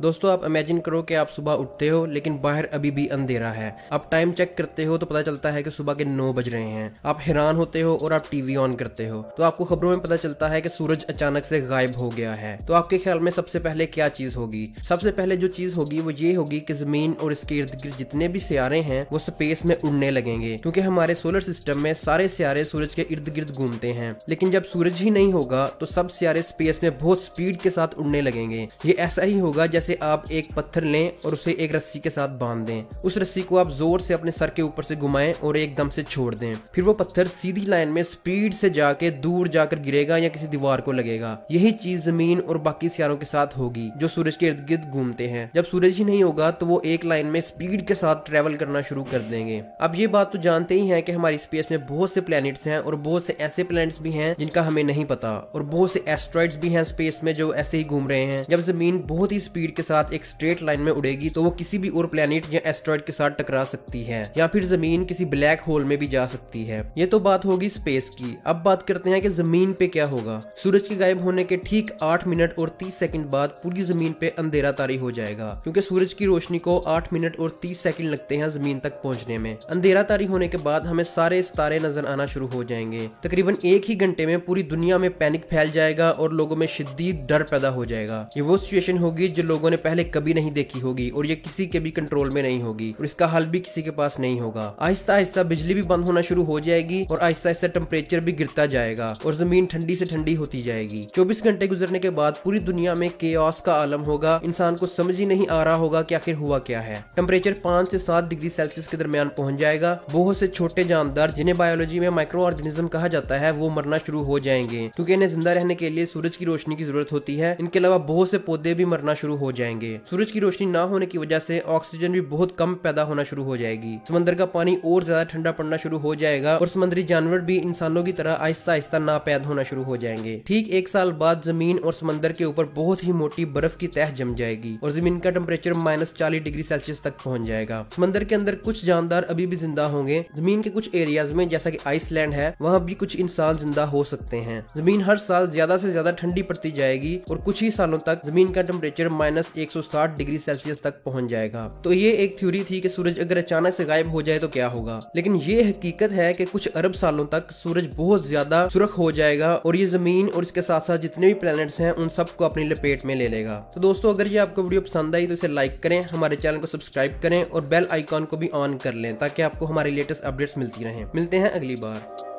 दोस्तों आप इमेजिन करो कि आप सुबह उठते हो लेकिन बाहर अभी भी अंधेरा है। आप टाइम चेक करते हो तो पता चलता है कि सुबह के 9 बज रहे हैं। आप हैरान होते हो और आप टीवी ऑन करते हो तो आपको खबरों में पता चलता है कि सूरज अचानक से गायब हो गया है। तो आपके ख्याल में सबसे पहले क्या चीज होगी? सबसे पहले जो चीज होगी वो ये होगी कि जमीन और इसके इर्द गिर्द जितने भी सियारे हैं वो स्पेस में उड़ने लगेंगे, क्योंकि हमारे सोलर सिस्टम में सारे सियारे सूरज के इर्द गिर्द घूमते हैं। लेकिन जब सूरज ही नहीं होगा तो सब सियारे स्पेस में बहुत स्पीड के साथ उड़ने लगेंगे। ये ऐसा ही होगा जैसे आप एक पत्थर लें और उसे एक रस्सी के साथ बांध दें। उस रस्सी को आप जोर से अपने सर के ऊपर से घुमाएं और एकदम से छोड़ दें। फिर वो पत्थर सीधी लाइन में स्पीड से जाके दूर जाकर गिरेगा या किसी दीवार को लगेगा। यही चीज जमीन और बाकी सियारों के साथ होगी जो सूरज के इर्द गिर्द घूमते हैं। जब सूरज ही नहीं होगा तो वो एक लाइन में स्पीड के साथ ट्रेवल करना शुरू कर देंगे। अब ये बात तो जानते ही हैं कि हमारी स्पेस में बहुत से प्लैनेट्स हैं और बहुत से ऐसे प्लैनेट्स भी हैं जिनका हमें नहीं पता, और बहुत से एस्ट्रॉइड्स भी हैं स्पेस में जो ऐसे ही घूम रहे हैं। जब जमीन बहुत ही स्पीड के साथ एक स्ट्रेट लाइन में उड़ेगी तो वो किसी भी और प्लैनेट या एस्ट्रॉइड के साथ टकरा सकती है, या फिर जमीन किसी ब्लैक होल में भी जा सकती है। ये तो बात होगी स्पेस की। अब बात करते हैं कि जमीन पे क्या होगा। सूरज के गायब होने के ठीक 8 मिनट और 30 सेकंड बाद पूरी जमीन पे अंधेरा तारी हो जाएगा, क्योंकि सूरज की रोशनी को 8 मिनट और 30 सेकंड लगते हैं जमीन तक पहुंचने में। अंधेरा तारी होने के बाद हमें सारे सितारे नजर आना शुरू हो जाएंगे। तकरीबन एक ही घंटे में पूरी दुनिया में पैनिक फैल जाएगा और लोगों में शिद्दत डर पैदा हो जाएगा। ये वो सिचुएशन होगी जो लोगों ने पहले कभी नहीं देखी होगी और ये किसी के भी कंट्रोल में नहीं होगी और इसका हल भी किसी के पास नहीं होगा। आहिस्ता आहिस्ता बिजली भी बंद होना शुरू हो जाएगी और आहिस्ता आहिस्ता टेम्परेचर भी गिरता जाएगा और जमीन ठंडी से ठंडी होती जाएगी। 24 घंटे गुजरने के बाद पूरी दुनिया में केओस का आलम होगा। इंसान को समझ ही नहीं आ रहा होगा कि आखिर हुआ क्या है। टेम्परेचर 5 से 7 डिग्री सेल्सियस के दरमियान पहुंच जाएगा। बहुत से छोटे जानदार जिन्हें बायोलॉजी में माइक्रो ऑर्गेनिज्म कहा जाता है वो मरना शुरू हो जाएंगे, क्योंकि इन्हें जिंदा रहने के लिए सूरज की रोशनी की जरूरत होती है। इनके अलावा बहुत से पौधे भी मरना शुरू हो जाएंगे। सूरज की रोशनी ना होने की वजह से ऑक्सीजन भी बहुत कम पैदा होना शुरू हो जाएगी। समंदर का पानी और ज्यादा ठंडा पड़ना शुरू हो जाएगा और समुद्री जानवर भी इंसानों की तरह आहिस्ता आहिस्ता नापैद होना शुरू हो जाएंगे। ठीक 1 साल बाद जमीन और समंदर के ऊपर बहुत ही मोटी बर्फ की तह जम जाएगी और जमीन का टेम्परेचर -40 डिग्री सेल्सियस तक पहुंच जाएगा। समंदर के अंदर कुछ जानदार अभी भी जिंदा होंगे। जमीन के कुछ एरियाज में जैसा कि आइसलैंड है वहाँ भी कुछ इंसान जिंदा हो सकते हैं। जमीन हर साल ज्यादा से ज्यादा ठंडी पड़ती जाएगी और कुछ ही सालों तक जमीन का टेम्परेचर -160 डिग्री सेल्सियस तक पहुंच जाएगा। तो ये एक थ्योरी थी कि सूरज अगर अचानक से गायब हो जाए तो क्या होगा, लेकिन ये हकीकत है कि कुछ अरब सालों तक सूरज बहुत ज्यादा सुर्ख हो जाएगा और ये जमीन और इसके साथ साथ जितने भी प्लैनेट्स हैं उन सबको अपनी लपेट में ले लेगा। तो दोस्तों अगर ये आपको वीडियो पसंद आई तो इसे लाइक करें, हमारे चैनल को सब्सक्राइब करें और बेल आइकॉन को भी ऑन कर लें ताकि आपको हमारी लेटेस्ट अपडेट्स मिलती रहें। मिलते हैं अगली बार।